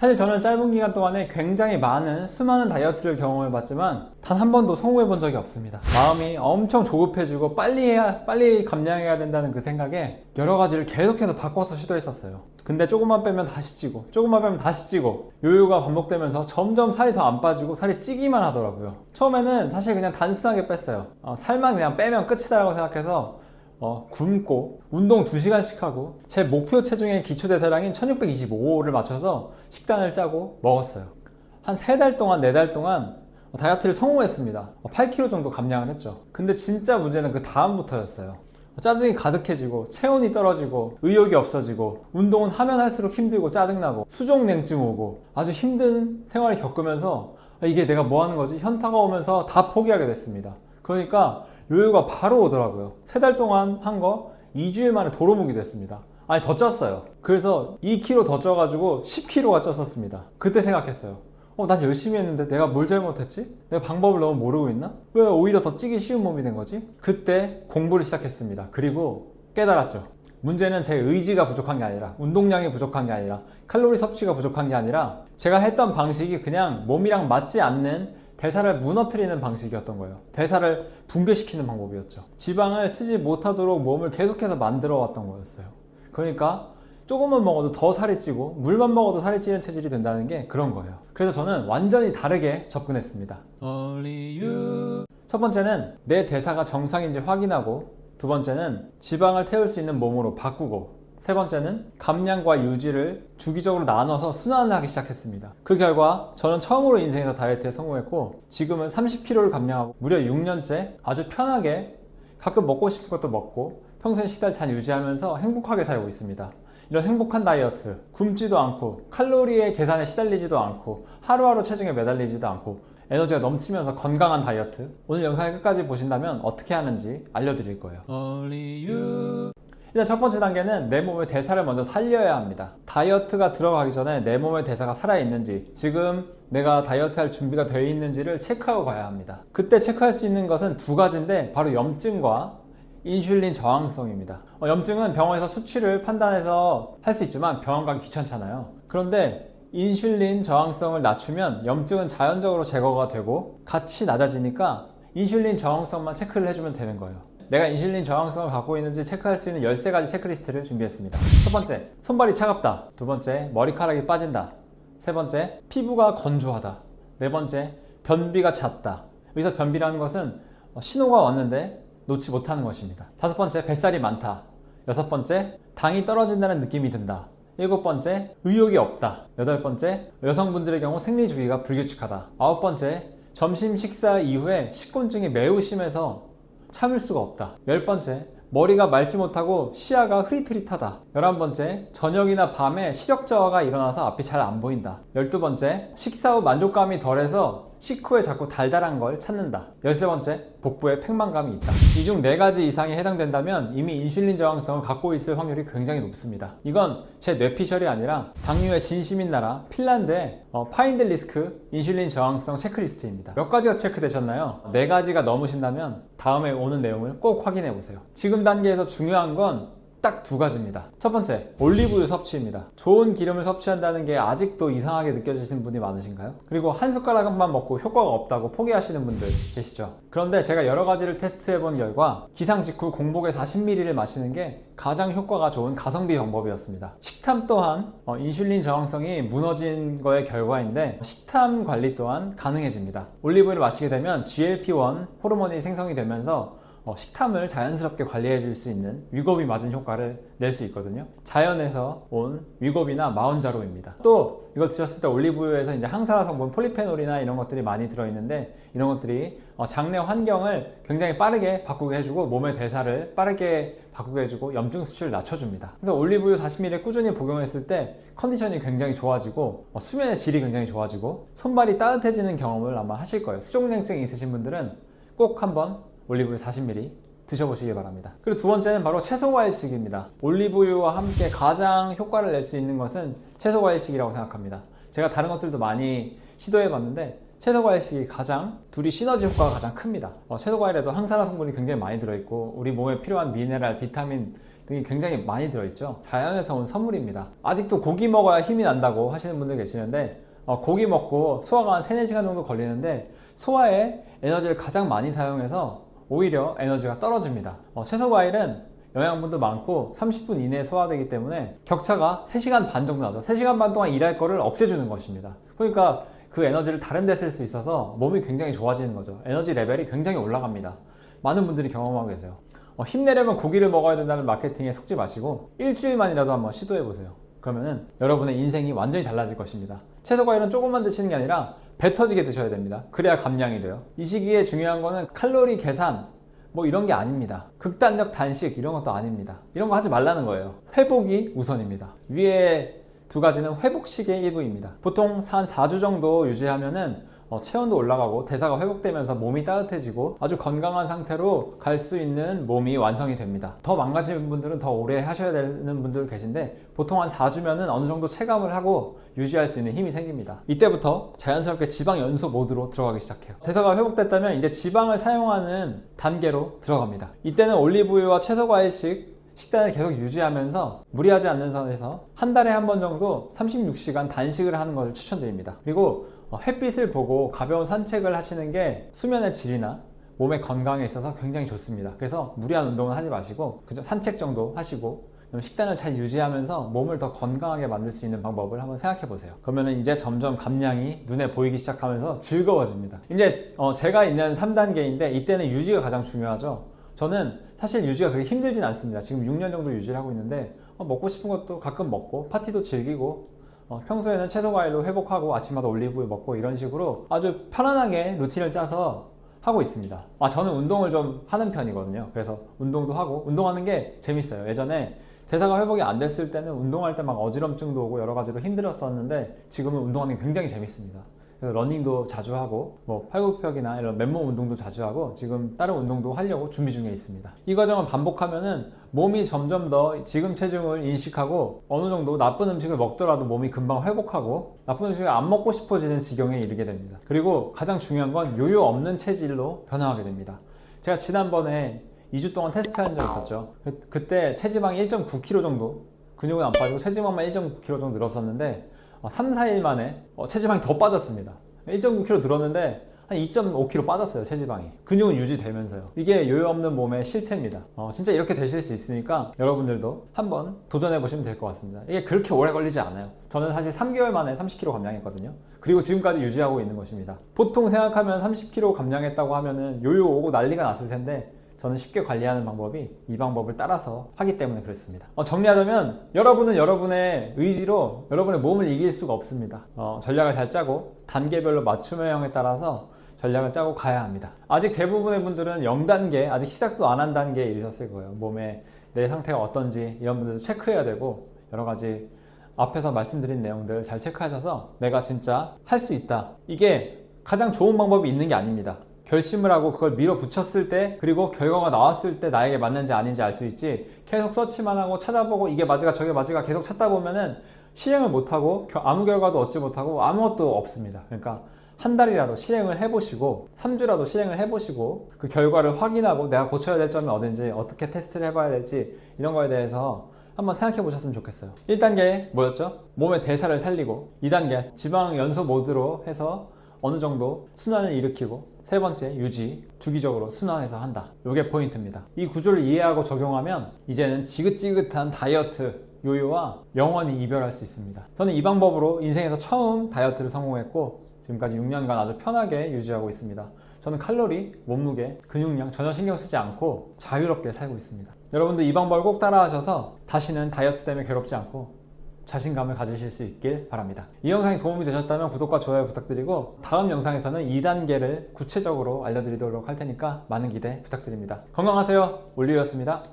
사실 저는 짧은 기간 동안에 굉장히 수많은 다이어트를 경험해봤지만 단 한 번도 성공해본 적이 없습니다. 마음이 엄청 조급해지고 빨리 감량해야 된다는 그 생각에 여러 가지를 계속해서 바꿔서 시도했었어요. 근데 조금만 빼면 다시 찌고 조금만 빼면 다시 찌고 요요가 반복되면서 점점 살이 더 안 빠지고 살이 찌기만 하더라고요. 처음에는 사실 그냥 단순하게 뺐어요. 살만 그냥 빼면 끝이다라고 생각해서 굶고 운동 2시간씩 하고 제 목표 체중의 기초대사량인 1625를 맞춰서 식단을 짜고 먹었어요. 한 3달 동안 4달 동안 다이어트를 성공했습니다. 8kg 정도 감량을 했죠. 근데 진짜 문제는 그 다음부터였어요. 짜증이 가득해지고 체온이 떨어지고 의욕이 없어지고 운동은 하면 할수록 힘들고 짜증나고 수족냉증 오고 아주 힘든 생활을 겪으면서 이게 내가 뭐 하는 거지? 현타가 오면서 다 포기하게 됐습니다. 그러니까 요요가 바로 오더라고요. 3달 동안 한 거 2주일 만에 도루묵이 됐습니다. 아니 더 쪘어요. 그래서 2kg 더 쪄가지고 10kg가 쪘었습니다. 그때 생각했어요. 난 열심히 했는데 내가 뭘 잘못했지? 내가 방법을 너무 모르고 있나? 왜 오히려 더 찌기 쉬운 몸이 된 거지? 그때 공부를 시작했습니다. 그리고 깨달았죠. 문제는 제 의지가 부족한 게 아니라 운동량이 부족한 게 아니라 칼로리 섭취가 부족한 게 아니라 제가 했던 방식이 그냥 몸이랑 맞지 않는 대사를 무너뜨리는 방식이었던 거예요. 대사를 붕괴시키는 방법이었죠. 지방을 쓰지 못하도록 몸을 계속해서 만들어 왔던 거였어요. 그러니까 조금만 먹어도 더 살이 찌고 물만 먹어도 살이 찌는 체질이 된다는 게 그런 거예요. 그래서 저는 완전히 다르게 접근했습니다. 첫 번째는 내 대사가 정상인지 확인하고, 두 번째는 지방을 태울 수 있는 몸으로 바꾸고, 세 번째는 감량과 유지를 주기적으로 나눠서 순환을 하기 시작했습니다. 그 결과 저는 처음으로 인생에서 다이어트에 성공했고 지금은 30kg를 감량하고 무려 6년째 아주 편하게 가끔 먹고 싶은 것도 먹고 평소에 식단을 잘 유지하면서 행복하게 살고 있습니다. 이런 행복한 다이어트, 굶지도 않고 칼로리의 계산에 시달리지도 않고 하루하루 체중에 매달리지도 않고 에너지가 넘치면서 건강한 다이어트, 오늘 영상을 끝까지 보신다면 어떻게 하는지 알려드릴 거예요. 일단 첫 번째 단계는 내 몸의 대사를 먼저 살려야 합니다. 다이어트가 들어가기 전에 내 몸의 대사가 살아있는지, 지금 내가 다이어트 할 준비가 되어 있는지를 체크하고 가야 합니다. 그때 체크할 수 있는 것은 두 가지인데 바로 염증과 인슐린 저항성입니다. 염증은 병원에서 수치를 판단해서 할 수 있지만 병원 가기 귀찮잖아요. 그런데 인슐린 저항성을 낮추면 염증은 자연적으로 제거가 되고 같이 낮아지니까 인슐린 저항성만 체크를 해주면 되는 거예요. 내가 인슐린 저항성을 갖고 있는지 체크할 수 있는 13가지 체크리스트를 준비했습니다. 첫 번째, 손발이 차갑다. 두 번째, 머리카락이 빠진다. 세 번째, 피부가 건조하다. 네 번째, 변비가 잦다. 여기서 변비라는 것은 신호가 왔는데 놓지 못하는 것입니다. 다섯 번째, 뱃살이 많다. 여섯 번째, 당이 떨어진다는 느낌이 든다. 일곱 번째, 의욕이 없다. 여덟 번째, 여성분들의 경우 생리 주기가 불규칙하다. 아홉 번째, 점심 식사 이후에 식곤증이 매우 심해서 참을 수가 없다. 열 번째, 머리가 맑지 못하고 시야가 흐릿흐릿하다. 11번째, 저녁이나 밤에 시력 저하가 일어나서 앞이 잘 안 보인다. 12번째, 식사 후 만족감이 덜해서 식후에 자꾸 달달한 걸 찾는다. 13번째, 복부에 팽만감이 있다. 이 중 4가지 이상이 해당된다면 이미 인슐린 저항성을 갖고 있을 확률이 굉장히 높습니다. 이건 제 뇌피셜이 아니라 당뇨의 진심인 나라 핀란드의 파인드 리스크 인슐린 저항성 체크리스트입니다. 몇 가지가 체크되셨나요? 4가지가 넘으신다면 다음에 오는 내용을 꼭 확인해 보세요. 지금 단계에서 중요한 건 딱 2가지입니다. 첫 번째, 올리브유 섭취입니다. 좋은 기름을 섭취한다는 게 아직도 이상하게 느껴지시는 분이 많으신가요? 그리고 한 숟가락만 먹고 효과가 없다고 포기하시는 분들 계시죠? 그런데 제가 여러 가지를 테스트해본 결과 기상 직후 공복에 40ml를 마시는 게 가장 효과가 좋은 가성비 방법이었습니다. 식탐 또한 인슐린 저항성이 무너진 거의 결과인데 식탐 관리 또한 가능해집니다. 올리브유를 마시게 되면 GLP-1 호르몬이 생성이 되면서 식탐을 자연스럽게 관리해 줄 수 있는 위고비 맞은 효과를 낼 수 있거든요. 자연에서 온 위고비나 마운자로입니다. 또 이걸 드셨을 때 올리브유에서 이제 항산화 성분 폴리페놀이나 이런 것들이 많이 들어있는데 이런 것들이 장내 환경을 굉장히 빠르게 바꾸게 해주고 몸의 대사를 빠르게 바꾸게 해주고 염증 수치를 낮춰줍니다. 그래서 올리브유 40ml 꾸준히 복용했을 때 컨디션이 굉장히 좋아지고 수면의 질이 굉장히 좋아지고 손발이 따뜻해지는 경험을 아마 하실 거예요. 수족냉증이 있으신 분들은 꼭 한번 올리브유 40ml 드셔보시기 바랍니다. 그리고 두 번째는 바로 채소과일식입니다. 올리브유와 함께 가장 효과를 낼 수 있는 것은 채소과일식이라고 생각합니다. 제가 다른 것들도 많이 시도해봤는데 채소과일식이 둘이 시너지 효과가 가장 큽니다. 채소과일에도 항산화 성분이 굉장히 많이 들어있고 우리 몸에 필요한 미네랄, 비타민 등이 굉장히 많이 들어있죠. 자연에서 온 선물입니다. 아직도 고기 먹어야 힘이 난다고 하시는 분들 계시는데 고기 먹고 소화가 한 3-4시간 정도 걸리는데 소화에 에너지를 가장 많이 사용해서 오히려 에너지가 떨어집니다. 채소 과일은 영양분도 많고 30분 이내에 소화되기 때문에 격차가 3시간 반 정도 나죠. 3시간 반 동안 일할 거를 없애주는 것입니다. 그러니까 그 에너지를 다른 데 쓸 수 있어서 몸이 굉장히 좋아지는 거죠. 에너지 레벨이 굉장히 올라갑니다. 많은 분들이 경험하고 계세요. 힘내려면 고기를 먹어야 된다는 마케팅에 속지 마시고 일주일만이라도 한번 시도해 보세요. 그러면은 여러분의 인생이 완전히 달라질 것입니다. 채소 과일은 조금만 드시는 게 아니라 배 터지게 드셔야 됩니다. 그래야 감량이 돼요. 이 시기에 중요한 거는 칼로리 계산 뭐 이런 게 아닙니다. 극단적 단식 이런 것도 아닙니다. 이런 거 하지 말라는 거예요. 회복이 우선입니다. 위에 2가지는 회복식의 일부입니다. 보통 한 4주 정도 유지하면은 체온도 올라가고 대사가 회복되면서 몸이 따뜻해지고 아주 건강한 상태로 갈 수 있는 몸이 완성이 됩니다. 더 망가진 분들은 더 오래 하셔야 되는 분들 계신데 보통 한 4주면은 어느 정도 체감을 하고 유지할 수 있는 힘이 생깁니다. 이때부터 자연스럽게 지방 연소 모드로 들어가기 시작해요. 대사가 회복됐다면 이제 지방을 사용하는 단계로 들어갑니다. 이때는 올리브유와 채소과일식 식단을 계속 유지하면서 무리하지 않는 선에서 한 달에 한 번 정도 36시간 단식을 하는 것을 추천드립니다. 그리고 햇빛을 보고 가벼운 산책을 하시는 게 수면의 질이나 몸의 건강에 있어서 굉장히 좋습니다. 그래서 무리한 운동은 하지 마시고 그저 산책 정도 하시고 식단을 잘 유지하면서 몸을 더 건강하게 만들 수 있는 방법을 한번 생각해 보세요. 그러면 이제 점점 감량이 눈에 보이기 시작하면서 즐거워집니다. 이제 제가 있는 3단계인데 이때는 유지가 가장 중요하죠. 저는 사실 유지가 그렇게 힘들진 않습니다. 지금 6년 정도 유지를 하고 있는데 먹고 싶은 것도 가끔 먹고 파티도 즐기고 평소에는 채소 과일로 회복하고 아침마다 올리브유 먹고 이런 식으로 아주 편안하게 루틴을 짜서 하고 있습니다. 저는 운동을 좀 하는 편이거든요. 그래서 운동도 하고 운동하는 게 재밌어요. 예전에 대사가 회복이 안 됐을 때는 운동할 때 막 어지럼증도 오고 여러 가지로 힘들었었는데 지금은 운동하는 게 굉장히 재밌습니다. 그래서 러닝도 자주 하고 팔굽혀펴기나 이런 맨몸 운동도 자주 하고 지금 다른 운동도 하려고 준비 중에 있습니다. 이 과정을 반복하면은 몸이 점점 더 지금 체중을 인식하고 어느 정도 나쁜 음식을 먹더라도 몸이 금방 회복하고 나쁜 음식을 안 먹고 싶어지는 지경에 이르게 됩니다. 그리고 가장 중요한 건 요요 없는 체질로 변화하게 됩니다. 제가 지난번에 2주 동안 테스트한 적 있었죠. 그때 체지방이 1.9kg 정도, 근육은 안 빠지고 체지방만 1.9kg 정도 늘었었는데 3-4일 만에 체지방이 더 빠졌습니다. 1.9kg 늘었는데 한 2.5kg 빠졌어요. 체지방이. 근육은 유지되면서요. 이게 요요 없는 몸의 실체입니다. 진짜 이렇게 되실 수 있으니까 여러분들도 한번 도전해 보시면 될 것 같습니다. 이게 그렇게 오래 걸리지 않아요. 저는 사실 3개월 만에 30kg 감량했거든요. 그리고 지금까지 유지하고 있는 것입니다. 보통 생각하면 30kg 감량했다고 하면은 요요 오고 난리가 났을 텐데 저는 쉽게 관리하는 방법이 이 방법을 따라서 하기 때문에 그렇습니다. 정리하자면 여러분은 여러분의 의지로 여러분의 몸을 이길 수가 없습니다. 전략을 잘 짜고 단계별로 맞춤형에 따라서 전략을 짜고 가야 합니다. 아직 대부분의 분들은 0단계, 아직 시작도 안 한 단계에 이르셨을 거예요. 몸에 내 상태가 어떤지 이런 분들도 체크해야 되고 여러 가지 앞에서 말씀드린 내용들 잘 체크하셔서 내가 진짜 할 수 있다. 이게 가장 좋은 방법이 있는 게 아닙니다. 결심을 하고 그걸 밀어붙였을 때 그리고 결과가 나왔을 때 나에게 맞는지 아닌지 알 수 있지 계속 서치만 하고 찾아보고 이게 맞을까 저게 맞을까 계속 찾다 보면은 실행을 못하고 아무 결과도 얻지 못하고 아무것도 없습니다. 그러니까 한 달이라도 실행을 해보시고 3주라도 실행을 해보시고 그 결과를 확인하고 내가 고쳐야 될 점이 어딘지 어떻게 테스트를 해봐야 될지 이런 거에 대해서 한번 생각해 보셨으면 좋겠어요. 1단계 뭐였죠? 몸의 대사를 살리고 2단계 지방 연소 모드로 해서 어느 정도 순환을 일으키고 3번째 유지, 주기적으로 순환해서 한다. 이게 포인트입니다. 이 구조를 이해하고 적용하면 이제는 지긋지긋한 다이어트 요요와 영원히 이별할 수 있습니다. 저는 이 방법으로 인생에서 처음 다이어트를 성공했고 지금까지 6년간 아주 편하게 유지하고 있습니다. 저는 칼로리, 몸무게, 근육량 전혀 신경 쓰지 않고 자유롭게 살고 있습니다. 여러분도 이 방법을 꼭 따라 하셔서 다시는 다이어트 때문에 괴롭지 않고 자신감을 가지실 수 있길 바랍니다. 이 영상이 도움이 되셨다면 구독과 좋아요 부탁드리고 다음 영상에서는 2단계를 구체적으로 알려드리도록 할 테니까 많은 기대 부탁드립니다. 건강하세요. 올리브였습니다.